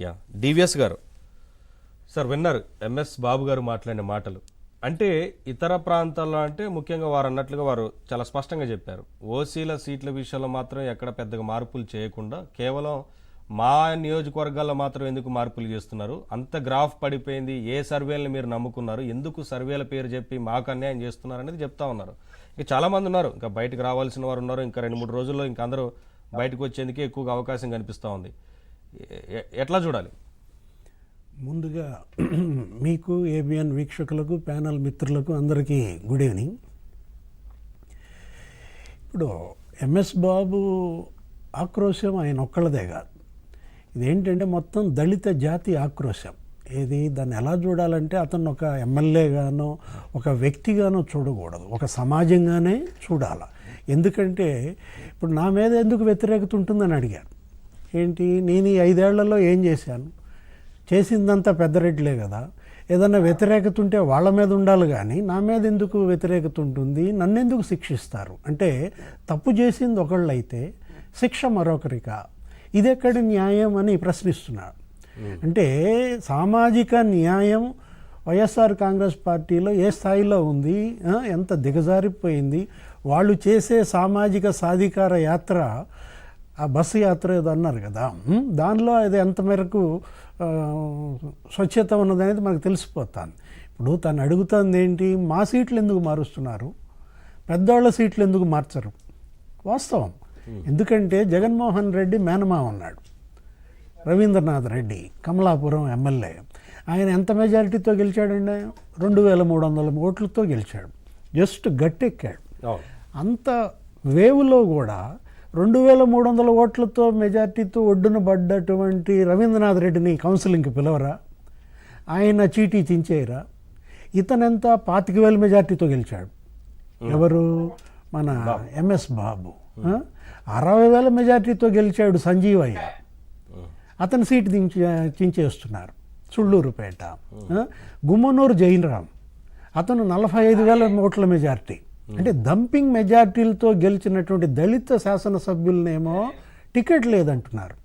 Yeah DVS గారు sir విన్నారు MS బాబు గారు మాట్లాడిన మాటలు. అంటే ఇతర ప్రాంతాల్లో అంటే ముఖ్యంగా వారు అన్నట్లుగా వారు చాలా స్పష్టంగా చెప్పారు, ఓసీల సీట్ల విషయంలో మాత్రం ఎక్కడ పెద్దగా మార్పులు చేయకుండా కేవలం మా నియోజకవర్గాల్లో మాత్రం ఎందుకు మార్పులు చేస్తున్నారు, అంత గ్రాఫ్ పడిపోయింది, ఏ సర్వేలను మీరు నమ్ముకున్నారు, ఎందుకు సర్వేల పేరు చెప్పి మాకు అన్యాయం చేస్తున్నారు అనేది చెప్తా ఉన్నారు. ఇంకా చాలామంది ఉన్నారు, ఇంకా బయటకు రావాల్సిన వారు ఉన్నారు. ఇంకా 2-3 రోజుల్లో ఇంకా అందరూ బయటకు వచ్చేందుకే ఎక్కువగా అవకాశం కనిపిస్తూ ఉంది. ఎట్లా చూడాలి? ముందుగా మీకు ఏబిఎన్ వీక్షకులకు ప్యానల్ మిత్రులకు అందరికీ గుడ్ ఈవినింగ్. ఇప్పుడు ఎంఎస్ బాబు ఆక్రోశం ఆయన ఒక్కళ్ళదే కాదు, ఇదేంటంటే మొత్తం దళిత జాతి ఆక్రోశం. ఏది దాన్ని ఎలా చూడాలంటే అతను ఒక ఎమ్మెల్యేగానో ఒక వ్యక్తిగానో చూడకూడదు, ఒక సమాజంగానే చూడాలి. ఎందుకంటే ఇప్పుడు నా మీద ఎందుకు వ్యతిరేకత ఉంటుందని అడిగారు. ఏంటి, నేను ఈ 5 ఏళ్లలో ఏం చేశాను? చేసిందంతా పెద్దరెడ్లే కదా. ఏదన్నా వ్యతిరేకత ఉంటే వాళ్ళ మీద ఉండాలి కానీ నా మీద ఎందుకు వ్యతిరేకత ఉంటుంది? నన్నెందుకు శిక్షిస్తారు? అంటే తప్పు చేసింది ఒకళ్ళైతే శిక్ష మరొకరికా? ఇదెక్కడి న్యాయం అని ప్రశ్నిస్తున్నారు. అంటే సామాజిక న్యాయం వైఎస్ఆర్ కాంగ్రెస్ పార్టీలో ఏ స్థాయిలో ఉంది, ఎంత దిగజారిపోయింది. వాళ్ళు చేసే సామాజిక సాధికార యాత్ర, ఆ బస్సు యాత్ర ఏదో అన్నారు కదా, దానిలో అది ఎంత మేరకు స్వచ్ఛత ఉన్నదనేది మనకు తెలిసిపోతుంది. ఇప్పుడు తను అడుగుతుంది ఏంటి, మా సీట్లు ఎందుకు మారుస్తున్నారు, పెద్దవాళ్ళ సీట్లు ఎందుకు మార్చరు? వాస్తవం. ఎందుకంటే జగన్మోహన్ రెడ్డి మేనమా ఉన్నాడు, రవీంద్రనాథ్ రెడ్డి కమలాపురం ఎమ్మెల్యే. ఆయన ఎంత మెజారిటీతో గెలిచాడండి? 2300 ఓట్లతో గెలిచాడు, జస్ట్ గట్టెక్కాడు. అంత వేవులో కూడా 2300 ఓట్లతో మెజార్టీతో ఒడ్డున పడ్డటువంటి రవీంద్రనాథ్ రెడ్డిని కౌన్సిలింగ్కి పిలవరా? ఆయన చీటీ చించేయరా? ఇతనెంత 25,000 మెజార్టీతో గెలిచాడు. ఎవరు? మన ఎంఎస్ బాబు. 60,000 మెజార్టీతో గెలిచాడు సంజీవయ్య. అతని సీటు చించేస్తున్నారు, సుళ్ళూరుపేట. గుమ్మనూరు జైన్రామ్, అతను 45,000 ఓట్ల మెజార్టీ. అంటే డంపింగ్ మెజార్టీలతో గెలిచినటువంటి దళిత శాసనసభ్యులనేమో టికెట్ లేదంటున్నారు,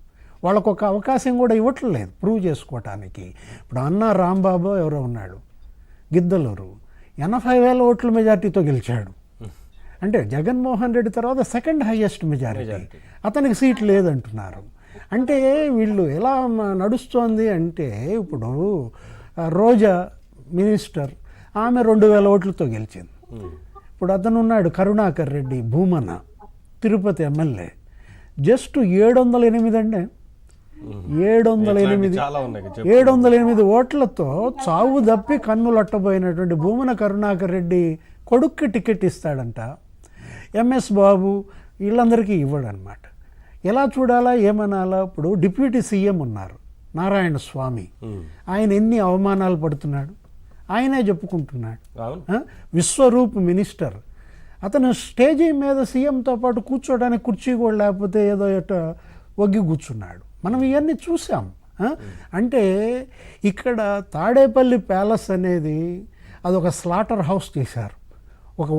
వాళ్ళకు ఒక అవకాశం కూడా ఇవ్వట్లేదు ప్రూవ్ చేసుకోవటానికి. ఇప్పుడు అన్నా రాంబాబు ఎవరో ఉన్నాడు గిద్దలూరు, 80,000 ఓట్ల మెజార్టీతో గెలిచాడు. అంటే జగన్మోహన్ రెడ్డి తర్వాత సెకండ్ హైయెస్ట్ మెజారిటీ, అతనికి సీట్ లేదంటున్నారు. అంటే వీళ్ళు ఎలా నడుస్తోంది అంటే, ఇప్పుడు రోజా మినిస్టర్, ఆమె 2,000 ఓట్లతో గెలిచింది. ఇప్పుడు అతను ఉన్నాడు కరుణాకర్ రెడ్డి భూమన, తిరుపతి ఎమ్మెల్యే, జస్ట్ 708 అండి, 708 ఓట్లతో చావు దప్పి కన్నులట్టబోయినటువంటి భూమన కరుణాకర్ రెడ్డి కొడుక్కి టికెట్ ఇస్తాడంట. ఎంఎస్ బాబు వీళ్ళందరికీ ఇవ్వడనమాట. ఎలా చూడాలా, ఏమనాలా? ఇప్పుడు డిప్యూటీ సీఎం ఉన్నారు నారాయణ స్వామి, ఆయన ఎన్ని అవమానాలు పడుతున్నాడు, ఆయనే చెప్పుకుంటున్నాడు. విశ్వరూప్ మినిస్టర్, అతను స్టేజీ మీద సీఎంతో పాటు కూర్చోడానికి కుర్చీ కూడా లేకపోతే ఏదో ఒగ్గి కూర్చున్నాడు. మనం ఇవన్నీ చూసాం. అంటే ఇక్కడ తాడేపల్లి ప్యాలెస్ అనేది అదొక స్లాటర్ హౌస్ చేశారు, ఒక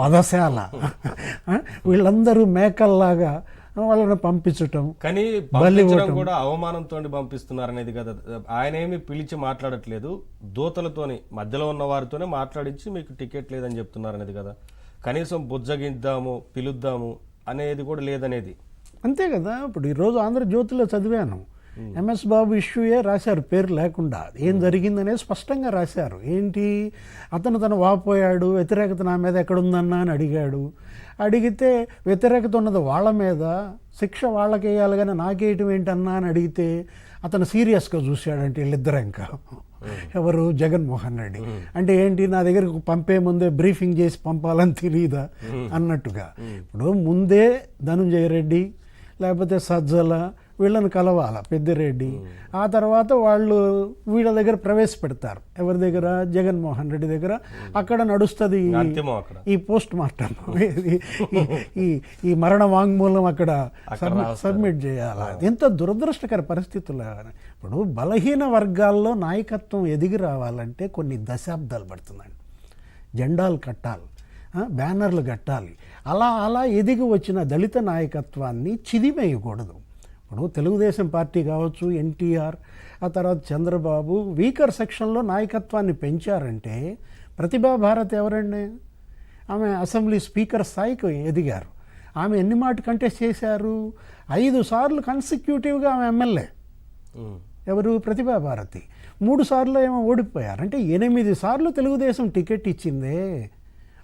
వధశాల. వీళ్ళందరూ మేకల్లాగా వాళ్ళని పంపించటం, కానీ పంపించడం కూడా అవమానంతో పంపిస్తున్నారు అనేది కదా. ఆయన ఏమి పిలిచి మాట్లాడట్లేదు, దూతలతోని మధ్యలో ఉన్న వారితోనే మాట్లాడించి మీకు టికెట్ లేదని చెప్తున్నారు అనేది కదా. కనీసం బుజ్జగిద్దాము పిలుద్దాము అనేది కూడా లేదనేది. అంతే కదా. ఇప్పుడు ఈరోజు ఆంధ్రజ్యోతిలో చదివాను, ఎంఎస్ బాబు ఇష్యూయే రాశారు, పేరు లేకుండా ఏం జరిగిందనేది స్పష్టంగా రాశారు. ఏంటి, అతను వాపోయాడు, వ్యతిరేకత నా మీద ఎక్కడుందన్నా అని అడిగాడు. అడిగితే వ్యతిరేకత ఉన్నది వాళ్ళ మీద, శిక్ష వాళ్ళకి వేయాలి కానీ నాకేయటం ఏంటన్నా అని అడిగితే అతను సీరియస్గా చూశాడంటే వీళ్ళిద్దరు. ఇంకా ఎవరు? జగన్మోహన్ రెడ్డి. అంటే ఏంటి, నా దగ్గరకు పంపే ముందే బ్రీఫింగ్ చేసి పంపాలని తెలియదా అన్నట్టుగా. ఇప్పుడు ముందే ధనుంజయ రెడ్డి లేకపోతే సజ్జల వీళ్ళని కలవాల పెద్దిరెడ్డి, ఆ తర్వాత వాళ్ళు వీళ్ళ దగ్గర ప్రవేశపెడతారు. ఎవరి దగ్గర? జగన్మోహన్ రెడ్డి దగ్గర. అక్కడ నడుస్తుంది ఈ పోస్ట్ మార్టం, ఈ మరణ వాంగ్మూలం అక్కడ సబ్మిట్ చేయాలి. ఎంత దురదృష్టకర పరిస్థితులు. ఇప్పుడు బలహీన వర్గాల్లో నాయకత్వం ఎదిగి రావాలంటే కొన్ని దశాబ్దాలు పడుతుందండి. జెండాలు కట్టాలి, బ్యానర్లు కట్టాలి. అలా ఎదిగి వచ్చిన దళిత నాయకత్వాన్ని చిదిమేయకూడదు. ఇప్పుడు తెలుగుదేశం పార్టీ కావచ్చు, ఎన్టీఆర్, ఆ తర్వాత చంద్రబాబు వీకర్ సెక్షన్లో నాయకత్వాన్ని పెంచారంటే ప్రతిభా భారత్ ఎవరండి? ఆమె అసెంబ్లీ స్పీకర్ స్థాయికి ఎదిగారు. ఆమె ఎన్ని మాట కంటెస్ట్ చేశారు? 5 సార్లు కన్సిక్యూటివ్గా ఆమె ఎమ్మెల్యే. ఎవరు? ప్రతిభా భారతి. 3 సార్లు ఏమో ఓడిపోయారు. అంటే 8 సార్లు తెలుగుదేశం టికెట్ ఇచ్చిందే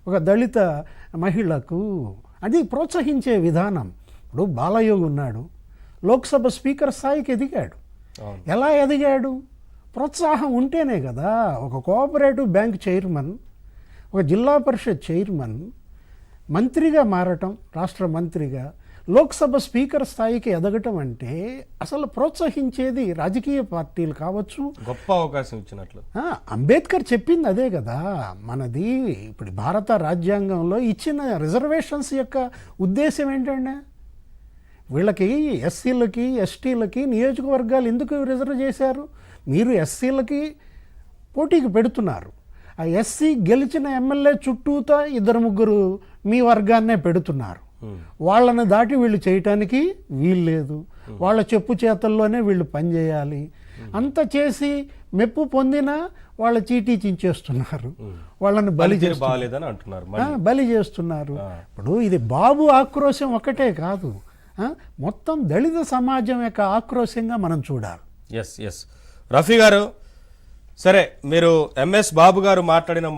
ఒక దళిత మహిళకు. అది ప్రోత్సహించే విధానం. ఇప్పుడు బాలయోగి ఉన్నాడు, లోక్సభ స్పీకర్ స్థాయికి ఎదిగాడు. ఎలా ఎదిగాడు? ప్రోత్సాహం ఉంటేనే కదా. ఒక కోఆపరేటివ్ బ్యాంక్ చైర్మన్, ఒక జిల్లా పరిషత్ చైర్మన్ మంత్రిగా మారటం, రాష్ట్ర మంత్రిగా లోక్సభ స్పీకర్ స్థాయికి ఎదగటం అంటే అసలు ప్రోత్సహించేది రాజకీయ పార్టీలు కావచ్చు. గొప్ప అవకాశం ఇచ్చినట్లు. అంబేద్కర్ చెప్పింది అదే కదా. మనది ఇప్పుడు భారత రాజ్యాంగంలో ఇచ్చిన రిజర్వేషన్స్ యొక్క ఉద్దేశం ఏంటంటే వీళ్ళకి ఎస్సీలకి ఎస్టీలకి నియోజకవర్గాలు ఎందుకు రిజర్వ్ చేశారు? మీరు ఎస్సీలకి పోటీకి పెడుతున్నారు. ఆ ఎస్సీ గెలిచిన ఎమ్మెల్యే చుట్టూతా 2-3 మీ వర్గాన్నే పెడుతున్నారు. వాళ్ళని దాటి వీళ్ళు చేయటానికి వీల్లేదు. వాళ్ళ చెప్పు చేతల్లోనే వీళ్ళు పనిచేయాలి. అంత చేసి మెప్పు పొందినా వాళ్ళ చీటీ చించేస్తున్నారు. వాళ్ళని బలి చేస్తున్నారు. ఇప్పుడు ఇది బాబు ఆక్రోశం ఒక్కటే కాదు, మొత్తం దళిత సమాజం యొక్క ఆక్రోశంగా మనం చూడాలి. ఎస్ రఫీ గారు, సరే మీరు ఎంఎస్ బాబు గారు మాట్లాడిన